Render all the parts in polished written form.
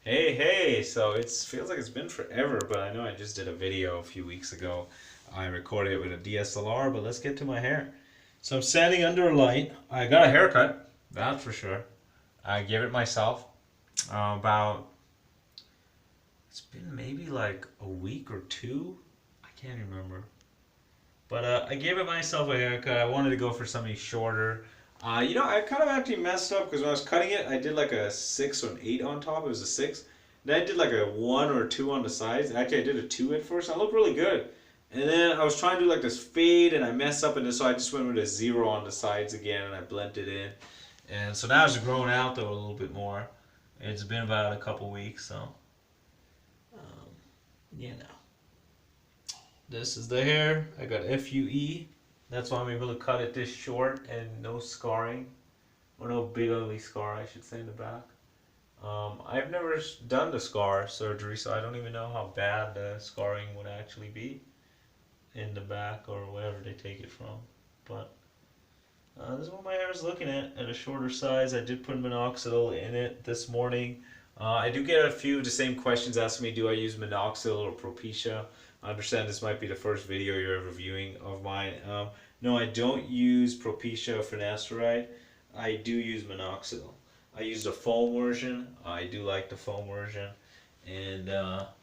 Hey, so it feels like it's been forever, but I know I just did a video a few weeks ago. I recorded it with a DSLR, but let's get to my hair. So I'm standing under a light. I got a haircut, that's for sure. I gave it myself. About, it's been maybe like a week or two. I can't remember. But I gave it myself a haircut. I wanted to go for something shorter. I kind of actually messed up because when I was cutting it, I did like a 6 or an 8 on top. It was a 6. Then I did like a 1 or 2 on the sides. Actually, I did a 2 at first. I looked really good. And then I was trying to do like this fade and I messed up, and then so I just went with a 0 on the sides again and I blended in. And so now it's growing out though a little bit more. It's been about a couple weeks, so um, you know. This is the hair. I got FUE. That's why I'm able to cut it this short and no scarring. Or no big ugly scar, I should say, in the back. I've never done the scar surgery, so I don't even know how bad the scarring would actually be in the back or wherever they take it from. But this is what my hair is looking at a shorter size. I did put minoxidil in it this morning. I do get a few of the same questions asking me, do I use minoxidil or Propecia? I understand this might be the first video you're ever viewing of mine. No, I don't use Propecia or finasteride. I do use minoxidil. I use the foam version. I do like the foam version. And, let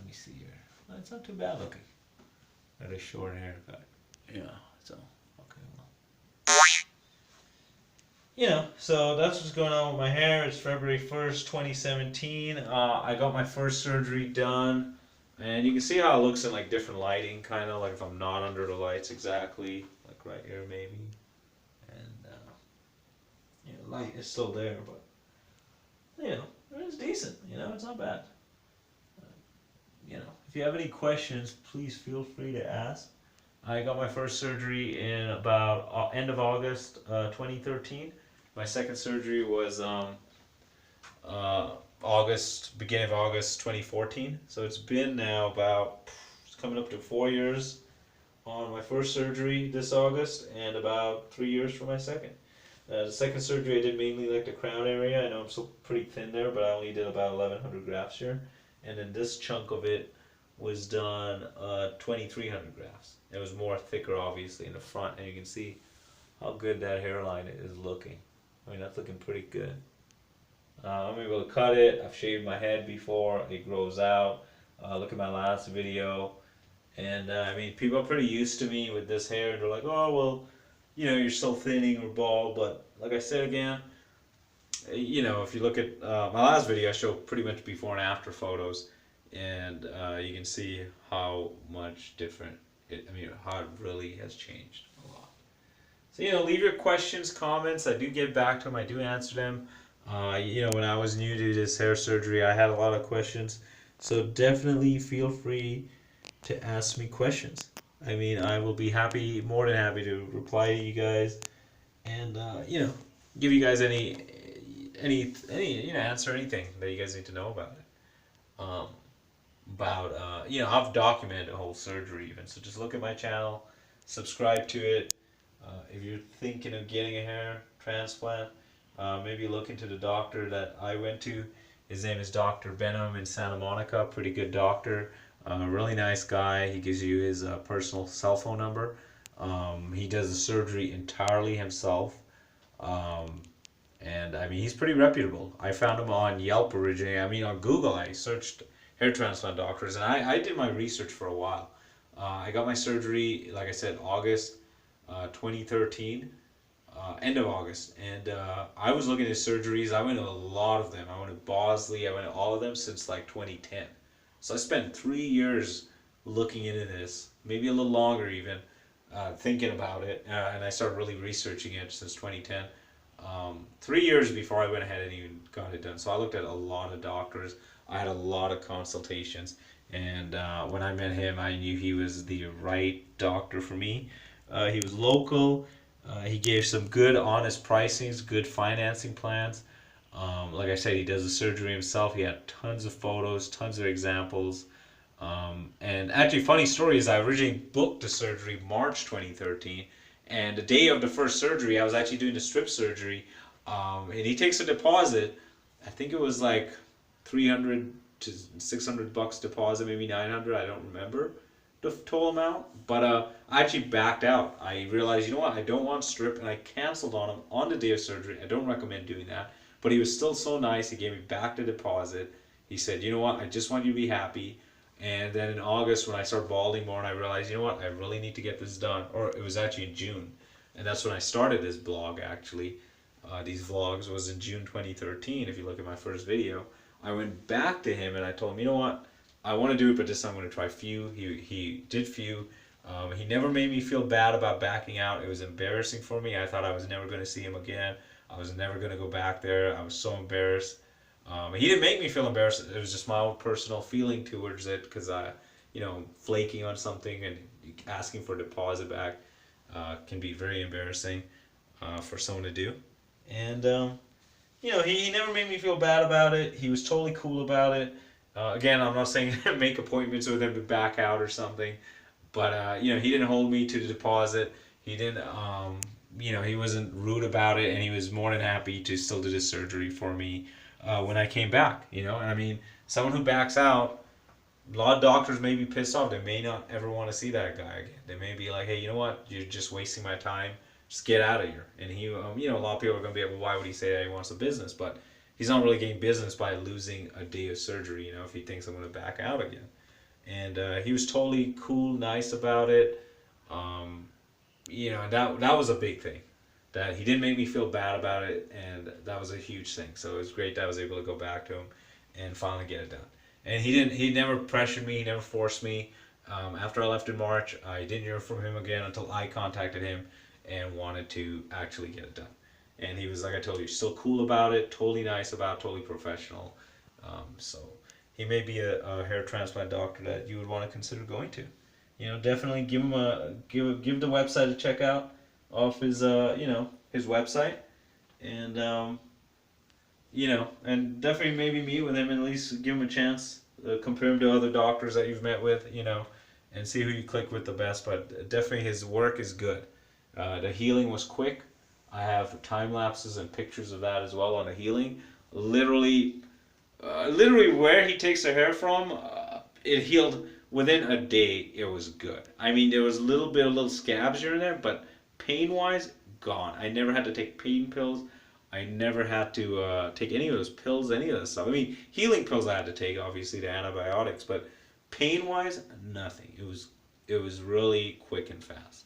me see here. It's not too bad looking. Got a short haircut. Yeah, so, okay, well. So that's what's going on with my hair. It's February 1st, 2017. I got my first surgery done. And you can see how it looks in like different lighting, kind of like if I'm not under the lights exactly, like right here maybe. And, light is still there, but, it's decent. It's not bad. If you have any questions, please feel free to ask. I got my first surgery in about end of August 2013. My second surgery was beginning of August 2014. So it's been now it's coming up to 4 years on my first surgery this August, and about 3 years for my second. The second surgery I did mainly like the crown area. I know I'm still pretty thin there, but I only did about 1,100 grafts here. And then this chunk of it was done 2,300 grafts. It was more thicker, obviously, in the front, and you can see how good that hairline is looking. I mean, that's looking pretty good. I'm able to cut it. I've shaved my head before. It grows out. Look at my last video. And people are pretty used to me with this hair. They're like, oh, well, you're still thinning or bald. But like I said again, if you look at my last video, I show pretty much before and after photos. And you can see how much different how it really has changed a lot. So, leave your questions, comments. I do get back to them. I do answer them. When I was new to this hair surgery, I had a lot of questions. So definitely feel free to ask me questions. I will be more than happy to reply to you guys, and give you guys any answer anything that you guys need to know about it. I've documented the whole surgery even. So just look at my channel, subscribe to it. If you're thinking of getting a hair transplant, maybe look into the doctor that I went to. His name is Dr. Behnam in Santa Monica. Pretty good doctor. Really nice guy. He gives you his personal cell phone number. He does the surgery entirely himself. He's pretty reputable. I found him on Yelp originally. On Google, I searched hair transplant doctors, and I did my research for a while. I got my surgery, like I said, August 2013. End of August, and I was looking at surgeries. I went to a lot of them. I went to Bosley. I went to all of them since like 2010. So I spent 3 years looking into this, maybe a little longer even, thinking about it, and I started really researching it since 2010. 3 years before I went ahead and even got it done. So I looked at a lot of doctors. I had a lot of consultations, and when I met him, I knew he was the right doctor for me. He was local. He gave some good, honest pricings, good financing plans. Like I said, he does the surgery himself. He had tons of photos, tons of examples. And actually, funny story is I originally booked the surgery March 2013. And the day of the first surgery, I was actually doing the strip surgery. And he takes a deposit. I think it was like 300 to 600 bucks deposit, maybe 900. I don't remember the total amount, but I actually backed out. I realized, you know what, I don't want strip, and I canceled on him on the day of surgery. I don't recommend doing that, but he was still so nice. He gave me back the deposit. He said, you know what, I just want you to be happy. And then in August, when I started balding more, and I realized, you know what, I really need to get this done. Or it was actually in June, and that's when I started this blog. Actually, these vlogs was in June 2013. If you look at my first video, I went back to him and I told him, you know what, I want to do it, but this time I'm going to try few. He did few. He never made me feel bad about backing out. It was embarrassing for me. I thought I was never going to see him again. I was never going to go back there. I was so embarrassed. He didn't make me feel embarrassed. It was just my own personal feeling towards it, because flaking on something and asking for a deposit back can be very embarrassing for someone to do. And he never made me feel bad about it. He was totally cool about it. Again, I'm not saying make appointments with him to back out or something, but he didn't hold me to the deposit. He didn't, he wasn't rude about it, and he was more than happy to still do the surgery for me when I came back. And I mean, someone who backs out, a lot of doctors may be pissed off. They may not ever want to see that guy again. They may be like, hey, you know what? You're just wasting my time. Just get out of here. And he, a lot of people are going to be like, well, why would he say that he wants a business? But he's not really getting business by losing a day of surgery, if he thinks I'm going to back out again. And he was totally cool, nice about it. And that was a big thing. That he didn't make me feel bad about it, and that was a huge thing. So it was great that I was able to go back to him and finally get it done. And he never pressured me, he never forced me. After I left in March, I didn't hear from him again until I contacted him and wanted to actually get it done. And he was, like I told you, still cool about it, totally nice about it, totally professional. So he may be a hair transplant doctor that you would want to consider going to. Definitely give him give the website a check out off his his website, and and definitely maybe meet with him and at least give him a chance, compare him to other doctors that you've met with, and see who you click with the best. But definitely his work is good. The healing was quick. I have time lapses and pictures of that as well on the healing. Literally where he takes the hair from, it healed within a day. It was good. I mean, there was a little scabs here and there, but pain wise, gone. I never had to take pain pills. I never had to take any of those pills, any of that stuff. I mean, healing pills I had to take, obviously, the antibiotics, but pain wise, nothing. It was really quick and fast.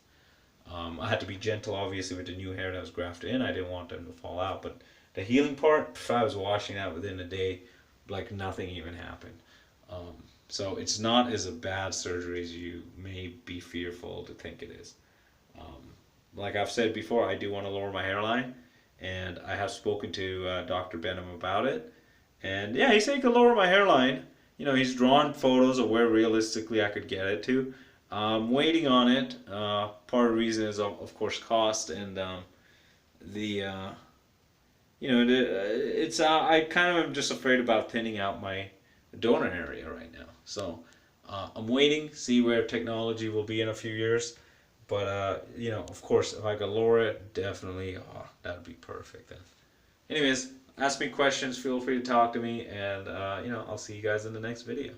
I had to be gentle, obviously, with the new hair that was grafted in. I didn't want them to fall out, but the healing part, I was washing out within a day, like nothing even happened. So it's not as a bad surgery as you may be fearful to think it is. Like I've said before, I do want to lower my hairline, and I have spoken to Dr. Behnam about it. And yeah, he said he could lower my hairline. He's drawn photos of where realistically I could get it to. I'm waiting on it. Part of the reason is, of course, cost, and it's I kind of am just afraid about thinning out my donor area right now. So I'm waiting, see where technology will be in a few years. But of course, if I could lower it, definitely, that would be perfect then. Anyways, ask me questions. Feel free to talk to me, and I'll see you guys in the next video.